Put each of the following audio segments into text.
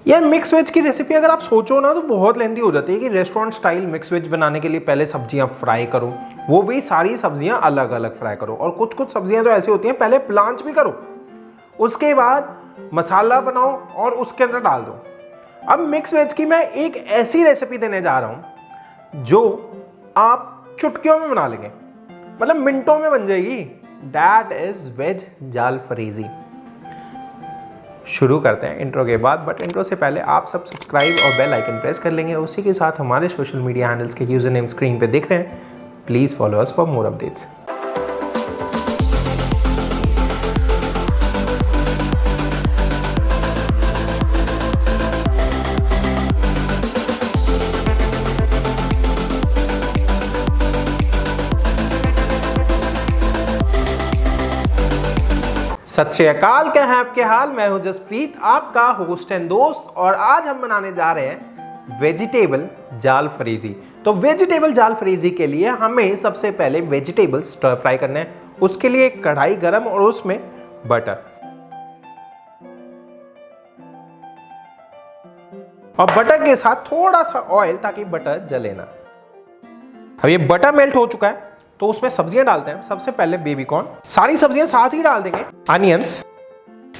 यार mix veg की recipe अगर आप सोचो ना तो बहुत लेंथी हो जाती है कि रेस्टोरेंट स्टाइल मिक्स वेज बनाने के लिए पहले सब्जियां फ्राई करो, वो भी सारी सब्जियां अलग अलग फ्राई करो, और कुछ कुछ सब्जियां तो ऐसी होती हैं पहले ब्लांच भी करो, उसके बाद मसाला बनाओ और उसके अंदर डाल दो। अब मिक्स वेज की मैं एक ऐसी रेसिपी देने जा रहा हूं जो आप चुटकियों में बना लेंगे, मतलब मिनटों में बन जाएगी। दैट इज वेज जाल फरीजी। शुरू करते हैं इंट्रो के बाद, बट इंट्रो से पहले आप सब सब्सक्राइब और बेल आइकन प्रेस कर लेंगे। उसी के साथ हमारे सोशल मीडिया हैंडल्स के यूजर नेम स्क्रीन पे दिख रहे हैं। Please follow us for more updates. सत श्री अकाल, क्या है आपके हाल। मैं हूं जसप्रीत, आपका होस्ट एंड दोस्त, और आज हम बनाने जा रहे हैं वेजिटेबल जाल फरीजी। तो वेजिटेबल जाल फरीजी के लिए हमें सबसे पहले वेजिटेबल स्टर फ्राई करने हैं। उसके लिए एक कढ़ाई गरम और उसमें बटर, और बटर के साथ थोड़ा सा ऑयल ताकि बटर जले ना। अब ये बटर मेल्ट हो चुका है तो उसमें सब्जियां डालते हैं। सबसे पहले बेबी कॉर्न, सारी सब्जियां साथ ही डाल देंगे। अनियंस,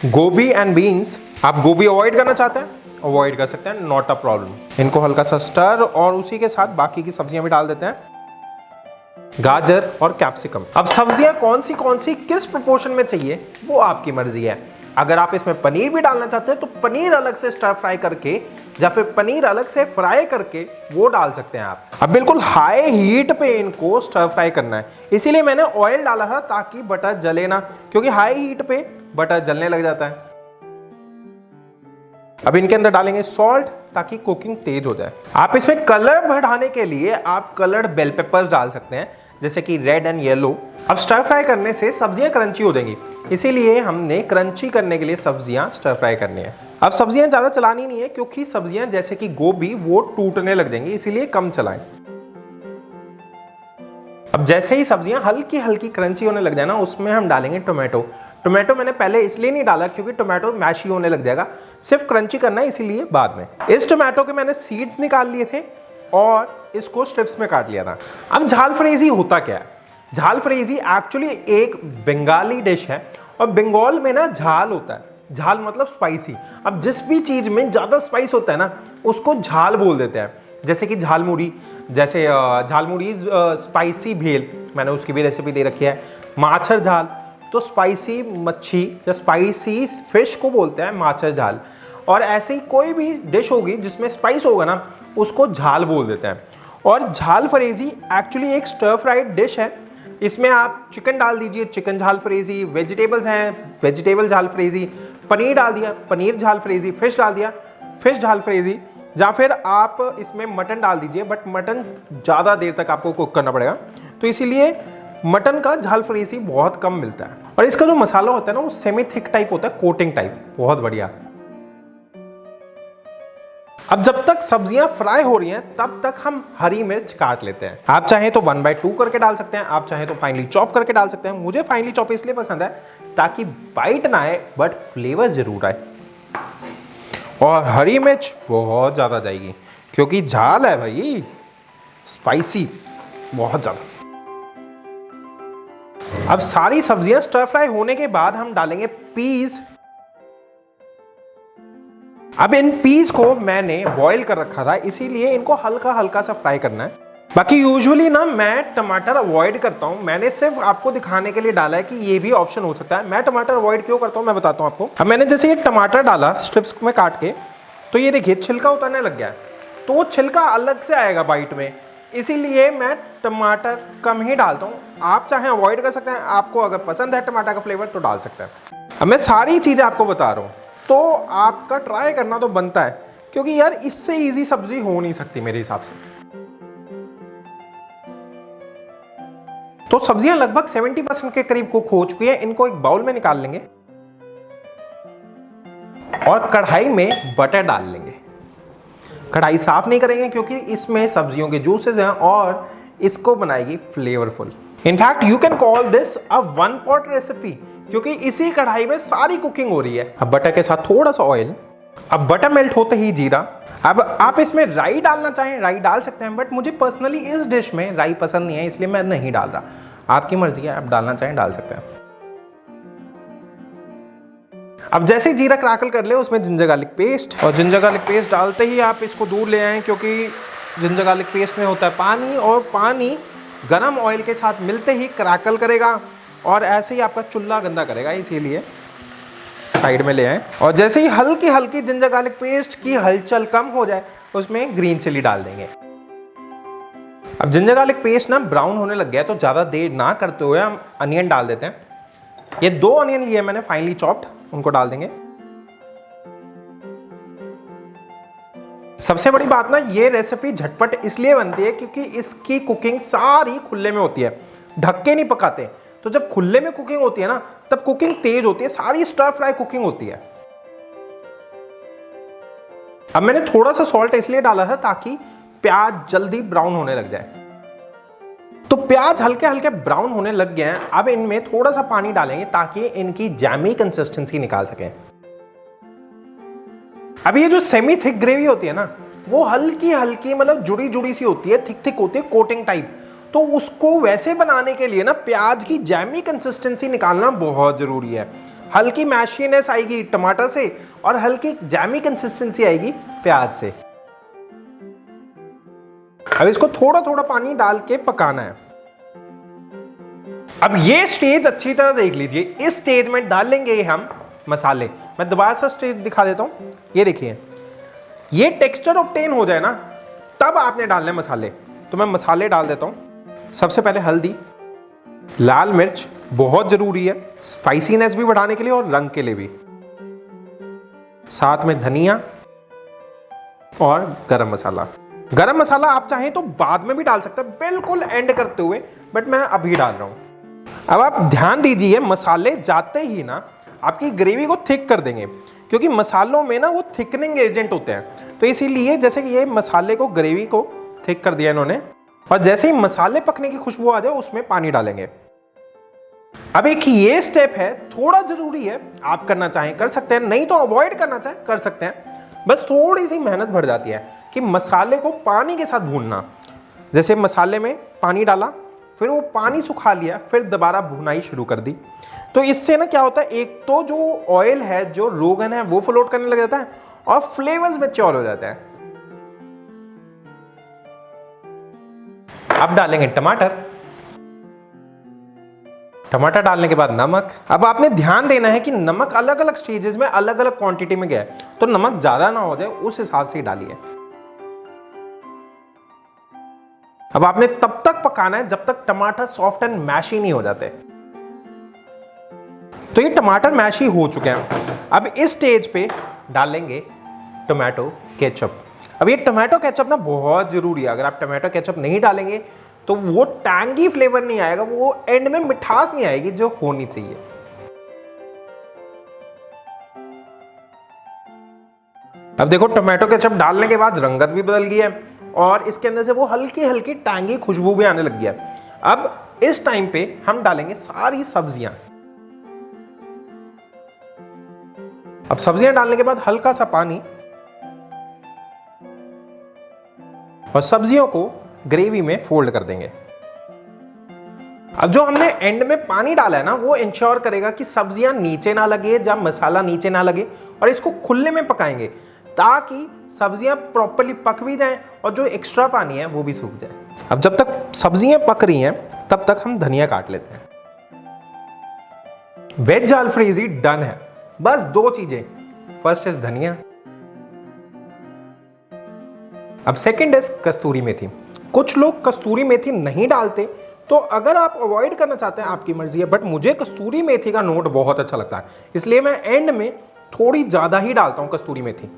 गोभी एंड बीन्स। आप गोभी अवॉइड करना चाहते हैं अवॉइड कर सकते हैं, नॉट अ प्रॉब्लम। इनको हल्का सा स्टर, और उसी के साथ बाकी की सब्जियां भी डाल देते हैं, गाजर और कैप्सिकम। अब सब्जियां कौन सी किस प्रोपोर्शन में चाहिए वो आपकी मर्जी है। अगर आप इसमें पनीर भी डालना चाहते हैं तो पनीर अलग से स्टर फ्राई करके या फिर पनीर अलग से फ्राई करके वो डाल सकते हैं आप। अब बिल्कुल हाई हीट पे इनको स्टर फ्राई करना है, इसीलिए मैंने ऑयल डाला था ताकि बटर जले ना, क्योंकि हाई हीट पे बटर जलने लग जाता है। अब इनके अंदर डालेंगे सॉल्ट ताकि कुकिंग तेज हो जाए। आप इसमें कलर बढ़ाने के लिए आप कलर्ड बेल पेपर्स डाल सकते हैं, जैसे कि रेड एंड येलो। अब स्टर फ्राई करने से सब्जियां क्रंची हो जाएंगी, इसीलिए हमने क्रंची करने के लिए सब्जियां स्टर फ्राई करनी है। अब सब्जियां ज्यादा चलानी नहीं है, क्योंकि सब्जियां जैसे कि गोभी वो टूटने लग जाएंगी, इसीलिए कम चलाएं। अब जैसे ही सब्जियां हल्की हल्की क्रंची होने लग जाए ना, उसमें हम डालेंगे टोमेटो। टोमेटो मैंने पहले इसलिए नहीं डाला क्योंकि टोमेटो मैशी होने लग जाएगा, सिर्फ क्रंची करना है, इसीलिए बाद में। इस टोमेटो के मैंने सीड्स निकाल लिए थे और इसको स्ट्रिप्स में काट लिया था। अब झाल फरेजी होता क्या है? झाल फरेजी एक्चुअली एक बंगाली डिश है, और बंगाल में ना झाल होता है। झाल मतलब स्पाइसी। अब जिस भी चीज में ज्यादा स्पाइस होता है ना, उसको झाल बोल देते हैं। जैसे कि झालमुड़ी, जैसे झालमुड़ी स्पाइसी भेल, मैंने उसकी भी रेसिपी दे रखी है। माछर झाल, तो स्पाइसी मच्छी या स्पाइसी फिश को बोलते हैं माछर झाल। और ऐसे ही कोई भी डिश होगी जिसमें स्पाइस होगा ना, उसको झाल बोल देते हैं। और झाल फरेजी एक्चुअली एक स्टर फ्राइड डिश है। इसमें आप चिकन डाल दीजिए, चिकन झाल फरेजी, वेजिटेबल्स हैं, वेजिटेबल झाल फरेजी, पनीर डाल दिया, पनीर झाल फरेजी, फिश डाल दिया, फिश झाल फरेजी, या फिर आप इसमें मटन डाल दीजिए। बट मटन ज़्यादा देर तक आपको कुक करना पड़ेगा, तो इसीलिए मटन का झाल फरेजी बहुत कम मिलता है। और इसका जो मसाला होता है ना, वो सेमी थिक टाइप होता है, कोटिंग टाइप, बहुत बढ़िया। अब जब तक सब्जियां फ्राई हो रही हैं तब तक हम हरी मिर्च काट लेते हैं। आप चाहें तो 1/2 करके डाल सकते हैं, आप चाहें तो फाइनली चॉप करके डाल सकते हैं। मुझे फाइनली चॉप इसलिए पसंद है ताकि बाइट ना आए बट फ्लेवर जरूर आए। और हरी मिर्च बहुत ज्यादा जाएगी क्योंकि झाल है भाई, स्पाइसी बहुत ज्यादा। अब सारी सब्जियां स्टर फ्राई होने के बाद हम डालेंगे पीस। अब इन पीस को मैंने बॉईल कर रखा था, इसीलिए इनको हल्का हल्का सा फ्राई करना है। बाकी यूजुअली ना मैं टमाटर अवॉइड करता हूं, मैंने सिर्फ आपको दिखाने के लिए डाला है कि ये भी ऑप्शन हो सकता है। मैं टमाटर अवॉइड क्यों करता हूं मैं बताता हूं आपको। अब मैंने जैसे ये टमाटर डाला स्ट्रिप्स में काट के, तो ये देखिए छिलका उतरने लग गया है, तो वो छिलका अलग से आएगा बाइट में, इसीलिए मैं टमाटर कम ही डालता हूँ। आप चाहे अवॉइड कर सकते हैं, आपको अगर पसंद है टमाटर का फ्लेवर तो डाल सकते हैं। अब मैं सारी चीज़ें आपको बता रहा हूँ, तो आपका ट्राई करना तो बनता है, क्योंकि यार इससे इजी सब्जी हो नहीं सकती मेरे हिसाब से। तो सब्जियां लगभग 70% के करीब कुक हो चुकी है। इनको एक बाउल में निकाल लेंगे और कढ़ाई में बटर डाल लेंगे। कढ़ाई साफ नहीं करेंगे क्योंकि इसमें सब्जियों के जूसेस हैं और इसको बनाएगी flavourful. In fact you can call this a one pot recipe, क्योंकि इसी कढ़ाई में सारी कुकिंग हो रही है। अब बटर के साथ थोड़ा सा ऑयल, अब बटर मेल्ट होते ही जीरा, अब आप इसमें राई डालना चाहें राई डाल सकते हैं, बट मुझे पर्सनली इस डिश में राई पसंद नहीं है, इसलिए मैं नहीं डाल रहा। आपकी मर्जी है, आप डालना चाहें डाल सकते हैं। अब जैसे ही जीरा क्रैकल कर ले उसमें जिंजर गार्लिक पेस्ट, और जिंजर गार्लिक पेस्ट डालते ही आप इसको दूर ले आएँ, क्योंकि जिंजर गार्लिक पेस्ट में होता है पानी, और पानी गरम ऑयल के साथ मिलते ही क्रैकल करेगा और ऐसे ही आपका चूल्हा गंदा करेगा, इसीलिए साइड में ले आएं। और जैसे ही हल्की हल्की जिंजर गार्लिक पेस्ट की हलचल कम हो जाए उसमें ग्रीन चिली डाल देंगे। अब जिंजर गार्लिक पेस्ट ना ब्राउन होने लग गया है, तो ज़्यादा देर ना करते हुए हम अनियन डाल देते हैं। ये 2 अनियन लिए मैंने फाइनली चॉप्ड, उनको डाल देंगे। सबसे बड़ी बात ना, ये रेसिपी झटपट इसलिए बनती है क्योंकि इसकी कुकिंग सारी खुले में होती है, ढक के नहीं पकाते। तो जब खुले में कुकिंग होती है ना तब कुकिंग तेज होती है, सारी स्टर फ्राई कुकिंग होती है। अब मैंने थोड़ा सा सॉल्ट इसलिए डाला था ताकि प्याज जल्दी ब्राउन होने लग जाए। तो प्याज हल्के हल्के ब्राउन होने लग गए हैं। अब इनमें थोड़ा सा पानी डालेंगे ताकि इनकी जैमी कंसिस्टेंसी निकाल सकें। अब ये जो सेमी थिक ग्रेवी होती है ना, वो हल्की हल्की मतलब जुड़ी जुड़ी सी होती है, थिक थिक होती है, कोटिंग टाइप। तो उसको वैसे बनाने के लिए ना प्याज की जैमी कंसिस्टेंसी निकालना बहुत जरूरी है। हल्की मैशीनेस आएगी टमाटर से और हल्की जैमी कंसिस्टेंसी आएगी प्याज से। अब इसको थोड़ा थोड़ा पानी डाल के पकाना है। अब ये स्टेज अच्छी तरह देख लीजिए, इस स्टेज में डालेंगे हम मसाले। मैं दोबारा से स्टेज दिखा देता हूं, ये देखिए, ये टेक्सचर ऑब्टेन हो जाए ना तब आपने डालने मसाले। तो मैं मसाले डाल देता हूं। सबसे पहले हल्दी, लाल मिर्च बहुत जरूरी है स्पाइसीनेस भी बढ़ाने के लिए और रंग के लिए भी, साथ में धनिया और गरम मसाला। गरम मसाला आप चाहें तो बाद में भी डाल सकते हैं, बिल्कुल एंड करते हुए, बट मैं अभी डाल रहा हूं। अब आप ध्यान दीजिए, मसाले जाते ही ना आपकी ग्रेवी को थिक कर देंगे, क्योंकि मसालों में ना वो थिकनिंग एजेंट होते हैं। तो इसीलिए जैसे कि ये मसाले को, ग्रेवी को थिक कर दिया इन्होंने, और जैसे ही मसाले पकने की खुशबू आ जाए उसमें पानी डालेंगे। अब एक ये स्टेप है, थोड़ा जरूरी है, आप करना चाहें कर सकते हैं, नहीं तो अवॉइड करना चाहें कर सकते हैं। बस थोड़ी सी मेहनत बढ़ जाती है कि मसाले को पानी के साथ भूनना। जैसे मसाले में पानी डाला, फिर वो पानी सुखा लिया, फिर दोबारा भुनाई शुरू कर दी। तो इससे ना क्या होता है, एक तो जो ऑयल है, जो रोगन है, वो फ्लोट करने लग जाता है और फ्लेवर्स मैच्योर हो जाते हैं। अब डालेंगे टमाटर। टमाटर डालने के बाद नमक। अब आपने ध्यान देना है कि नमक अलग अलग स्टेजेस में अलग अलग क्वांटिटी में गया है, तो नमक ज्यादा ना हो जाए उस हिसाब से डालिए। अब आपने तब तक पकाना है जब तक टमाटर सॉफ्ट एंड मैशी नहीं हो जाते। तो ये टमाटर मैशी हो चुके हैं। अब इस स्टेज पे डालेंगे टोमेटो केचप। अब ये टोमेटो केचप ना बहुत जरूरी है, अगर आप टोमेटो केचप नहीं डालेंगे तो वो टैंगी फ्लेवर नहीं आएगा, वो एंड में मिठास नहीं आएगी जो होनी चाहिए। अब देखो टोमेटो केचप डालने के बाद रंगत भी बदल गई है और इसके अंदर से वो हल्की हल्की टैंगी खुशबू भी आने लग गया। अब इस टाइम पे हम डालेंगे सारी सब्जियां। अब सब्जियां डालने के बाद हल्का सा पानी, और सब्जियों को ग्रेवी में फोल्ड कर देंगे। अब जो हमने एंड में पानी डाला है ना, वो इंश्योर करेगा कि सब्जियां नीचे ना लगे, जब मसाला नीचे ना लगे, और इसको खुले में पकाएंगे ताकि सब्जियां प्रॉपर्ली पक भी जाएं और जो एक्स्ट्रा पानी है वो भी सूख जाए। अब जब तक सब्जियां पक रही हैं तब तक हम धनिया काट लेते हैं। वेज जालफ्रेजी डन है। बस 2 चीजें, फर्स्ट इज धनिया, अब सेकंड इज कस्तूरी मेथी। कुछ लोग कस्तूरी मेथी नहीं डालते, तो अगर आप अवॉइड करना चाहते हैं आपकी मर्जी है, बट मुझे कस्तूरी मेथी का नोट बहुत अच्छा लगता है, इसलिए मैं एंड में थोड़ी ज्यादा ही डालता हूं कस्तूरी मेथी।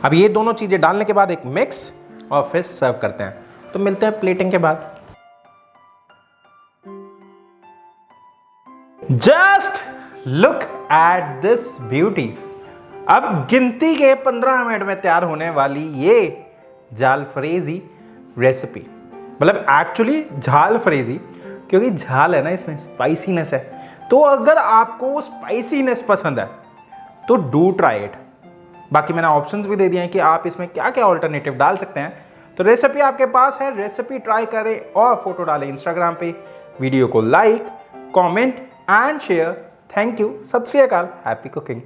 अब ये दोनों चीजें डालने के बाद एक मिक्स और फिर सर्व करते हैं। तो मिलते हैं प्लेटिंग के बाद। Just look at this beauty. अब गिनती के 15 मिनट में तैयार होने वाली ये जालफ्रेजी रेसिपी, मतलब एक्चुअली झालफ्रेजी, क्योंकि झाल है ना इसमें, स्पाइसीनेस है। तो अगर आपको स्पाइसीनेस पसंद है तो डू ट्राई इट। बाकी मैंने ऑप्शंस भी दे दिए हैं कि आप इसमें क्या क्या ऑल्टरनेटिव डाल सकते हैं। तो रेसिपी आपके पास है, रेसिपी ट्राई करें और फोटो डालें इंस्टाग्राम पे। वीडियो को like, comment and share. Thank you. सत श्री अकाल। Happy cooking.